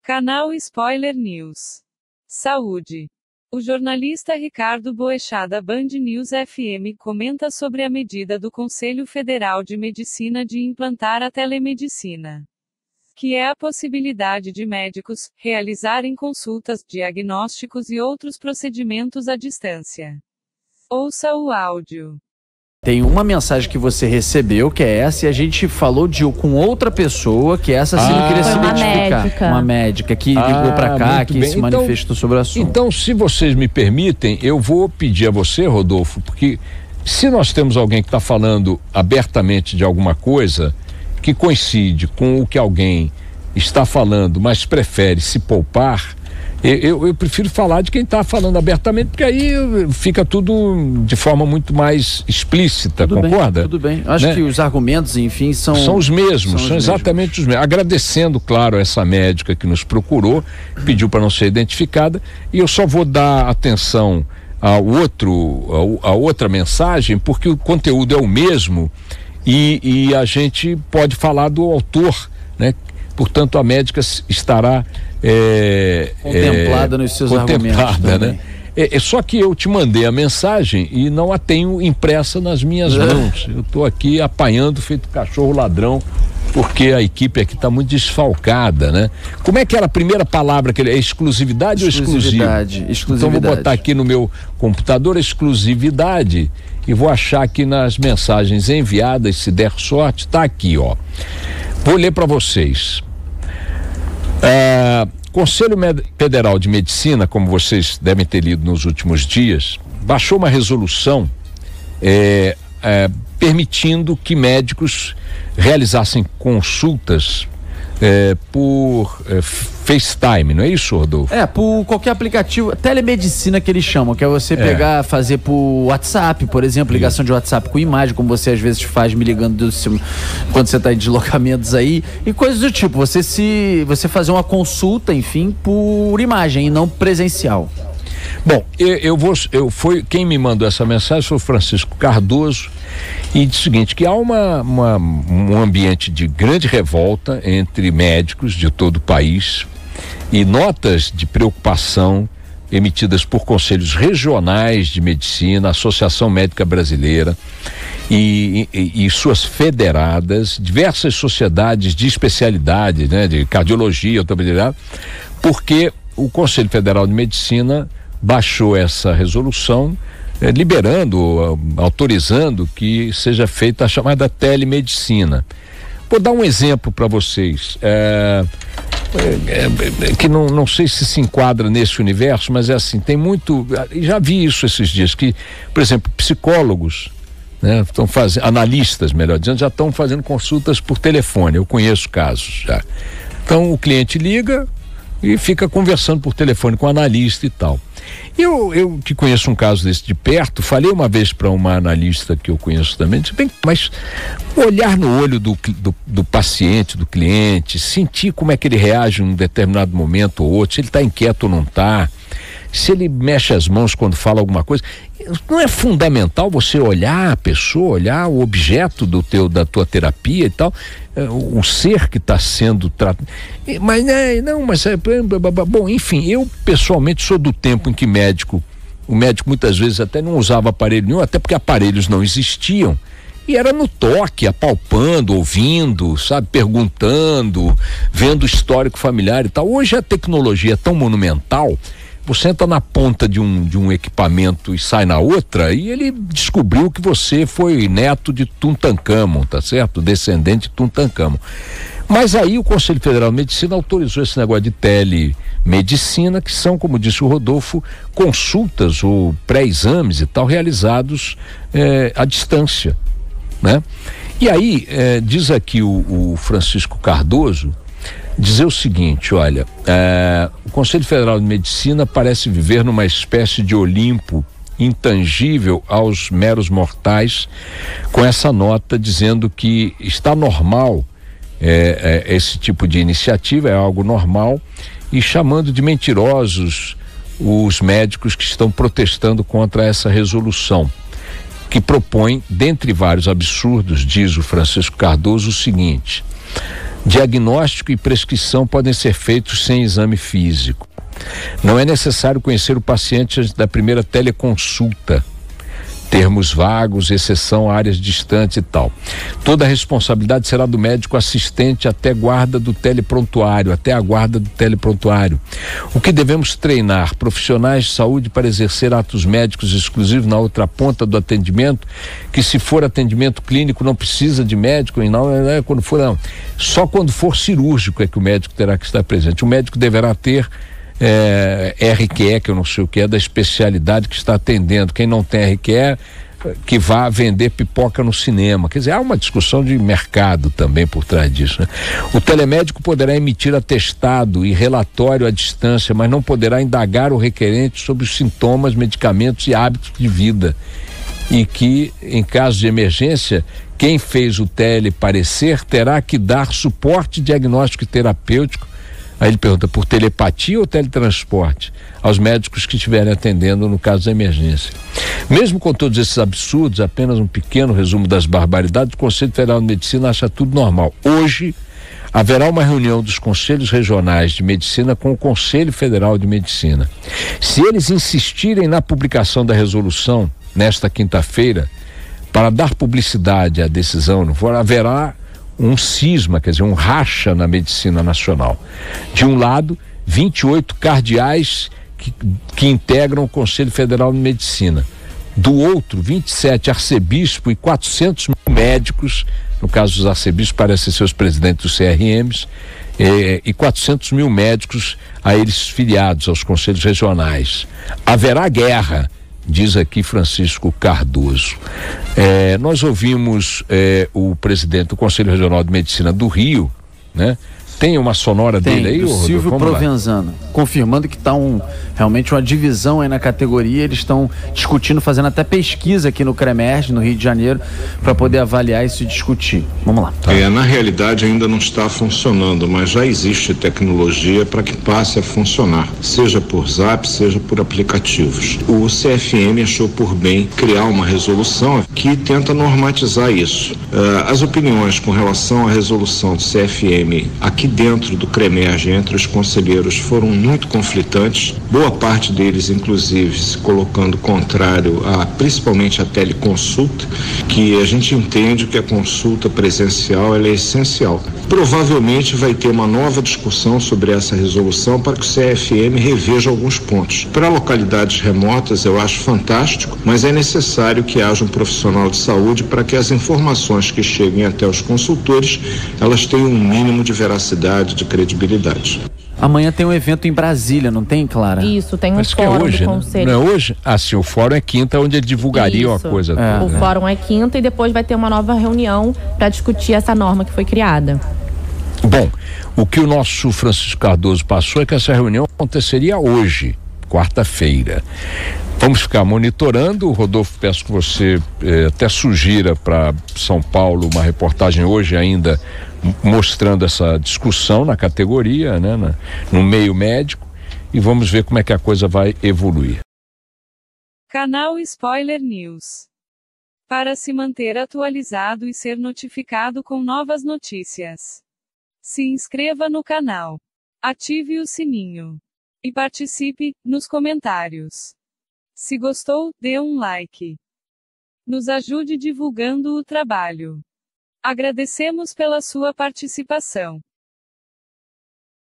Canal Spoiler News. Saúde. O jornalista Ricardo Boechat da Band News FM comenta sobre a medida do Conselho Federal de Medicina de implantar a telemedicina, que é a possibilidade de médicos realizarem consultas, diagnósticos e outros procedimentos à distância. Ouça o áudio. Tem uma mensagem que você recebeu, que é essa, e a gente falou com outra pessoa, que essa sim não queria se identificar. Uma médica que ligou pra cá, que se manifestou sobre o assunto. Então, se vocês me permitem, eu vou pedir a você, Rodolfo, porque se nós temos alguém que está falando abertamente de alguma coisa que coincide com o que alguém está falando, mas prefere se poupar, eu prefiro falar de quem está falando abertamente, porque aí fica tudo de forma muito mais explícita, concorda? Tudo bem. Acho que os argumentos, enfim, são os mesmos, são exatamente os mesmos. Agradecendo, claro, essa médica que nos procurou, pediu para não ser identificada, e eu só vou dar atenção a outra mensagem, porque o conteúdo é o mesmo e a gente pode falar do autor, né? Portanto, a médica estará contemplada nos seus argumentos, né? Só que eu te mandei a mensagem e não a tenho impressa nas minhas mãos. Eu estou aqui apanhando feito cachorro ladrão, porque a equipe aqui está muito desfalcada, né? Como é que era a primeira palavra que ele é? Exclusividade ou exclusivo? Então vou botar aqui no meu computador exclusividade e vou achar aqui nas mensagens enviadas, se der sorte, tá aqui, ó. Vou ler para vocês. Conselho Federal de Medicina, como vocês devem ter lido nos últimos dias, baixou uma resolução permitindo que médicos realizassem consultas por FaceTime, não é isso, Rodolfo? Por qualquer aplicativo, telemedicina que eles chamam, que é você pegar, fazer por WhatsApp, por exemplo, ligação de WhatsApp com imagem, como você às vezes faz me ligando quando você está em deslocamentos aí, e coisas do tipo, você fazer uma consulta, enfim, por imagem e não presencial. Bom, quem me mandou essa mensagem foi o Francisco Cardoso, e diz o seguinte, que há um ambiente de grande revolta entre médicos de todo o país e notas de preocupação emitidas por conselhos regionais de medicina, Associação Médica Brasileira e suas federadas, diversas sociedades de especialidade, né, de cardiologia, porque o Conselho Federal de Medicina baixou essa resolução, autorizando que seja feita a chamada telemedicina. Vou dar um exemplo para vocês, que não sei se enquadra nesse universo, mas é assim, tem muito, já vi isso esses dias, que, por exemplo, psicólogos, né, analistas, melhor dizendo, já estão fazendo consultas por telefone, eu conheço casos já. Então o cliente liga e fica conversando por telefone com o analista e tal. Eu que conheço um caso desse de perto, falei uma vez para uma analista que eu conheço também, disse, bem, mas olhar no olho do paciente, do cliente, sentir como é que ele reage em um determinado momento ou outro, se ele está inquieto ou não está, se ele mexe as mãos quando fala alguma coisa, não é fundamental você olhar a pessoa, olhar o objeto da tua terapia e tal, o ser que está sendo tratado, mas bom, enfim, eu pessoalmente sou do tempo em que o médico muitas vezes até não usava aparelho nenhum, até porque aparelhos não existiam, e era no toque, apalpando, ouvindo, sabe, perguntando, vendo o histórico familiar e tal. Hoje a tecnologia é tão monumental, você entra na ponta de um equipamento e sai na outra, e ele descobriu que você foi neto de Tutankhamon, tá certo? Descendente de Tutankhamon. Mas aí o Conselho Federal de Medicina autorizou esse negócio de telemedicina, que são, como disse o Rodolfo, consultas ou pré-exames e tal, realizados à distância, né? E aí, diz aqui o Francisco Cardoso, dizer o seguinte, olha, o Conselho Federal de Medicina parece viver numa espécie de Olimpo intangível aos meros mortais, com essa nota dizendo que está normal esse tipo de iniciativa, é algo normal, e chamando de mentirosos os médicos que estão protestando contra essa resolução, que propõe, dentre vários absurdos, diz o Francisco Cardoso, o seguinte: Diagnóstico e prescrição podem ser feitos sem exame físico. Não é necessário conhecer o paciente antes da primeira teleconsulta. Termos vagos, exceção a áreas distantes e tal. Toda a responsabilidade será do médico assistente até a guarda do teleprontuário. O que devemos treinar? Profissionais de saúde para exercer atos médicos exclusivos na outra ponta do atendimento, que se for atendimento clínico não precisa de médico, e não é quando for, não. Só quando for cirúrgico é que o médico terá que estar presente. O médico deverá ter RQE, que eu não sei o que é, da especialidade que está atendendo. Quem não tem RQE, que vá vender pipoca no cinema. Quer dizer, há uma discussão de mercado também por trás disso, né? O telemédico poderá emitir atestado e relatório à distância, mas não poderá indagar o requerente sobre os sintomas, medicamentos e hábitos de vida. E que, em caso de emergência, quem fez o teleparecer terá que dar suporte diagnóstico e terapêutico. Aí ele pergunta, por telepatia ou teletransporte? Aos médicos que estiverem atendendo no caso da emergência. Mesmo com todos esses absurdos, apenas um pequeno resumo das barbaridades, o Conselho Federal de Medicina acha tudo normal. Hoje, haverá uma reunião dos Conselhos Regionais de Medicina com o Conselho Federal de Medicina. Se eles insistirem na publicação da resolução, nesta quinta-feira, para dar publicidade à decisão, haverá um cisma, quer dizer, um racha na medicina nacional. De um lado, 28 cardeais que integram o Conselho Federal de Medicina. Do outro, 27 arcebispos e 400 mil médicos, no caso dos arcebispos parecem ser os presidentes dos CRMs, e 400 mil médicos a eles filiados aos conselhos regionais. Haverá guerra, diz aqui Francisco Cardoso. Nós ouvimos o presidente do Conselho Regional de Medicina do Rio, né? Tem uma sonora dele aí, Silvio Provenzano, confirmando que está realmente uma divisão aí na categoria. Eles estão discutindo, fazendo até pesquisa aqui no CREMERG, no Rio de Janeiro, para poder avaliar isso e discutir. Vamos lá. Na realidade ainda não está funcionando, mas já existe tecnologia para que passe a funcionar, seja por Zap, seja por aplicativos. O CFM achou por bem criar uma resolução que tenta normatizar isso. As opiniões com relação à resolução do CFM aqui dentro do CREMERG, entre os conselheiros, foram muito conflitantes, boa parte deles inclusive se colocando contrário principalmente a teleconsulta, que a gente entende que a consulta presencial ela é essencial. Provavelmente vai ter uma nova discussão sobre essa resolução para que o CFM reveja alguns pontos. Para localidades remotas eu acho fantástico, mas é necessário que haja um profissional de saúde para que as informações que cheguem até os consultores, elas tenham um mínimo de veracidade, de credibilidade. Amanhã tem um evento em Brasília, não tem, Clara? Isso, tem um Parece fórum que é hoje, do Conselho. Né? Não é hoje? Sim, o fórum é quinta, onde ele divulgaria a coisa. O fórum é quinta e depois vai ter uma nova reunião para discutir essa norma que foi criada. Bom, o que o nosso Francisco Cardoso passou é que essa reunião aconteceria hoje, quarta-feira. Vamos ficar monitorando. Rodolfo, peço que você até sugira para São Paulo uma reportagem hoje ainda mostrando essa discussão na categoria, né, no meio médico, e vamos ver como é que a coisa vai evoluir. Canal Spoiler News. Para se manter atualizado e ser notificado com novas notícias, se inscreva no canal, ative o sininho e participe nos comentários. Se gostou, dê um like. Nos ajude divulgando o trabalho. Agradecemos pela sua participação.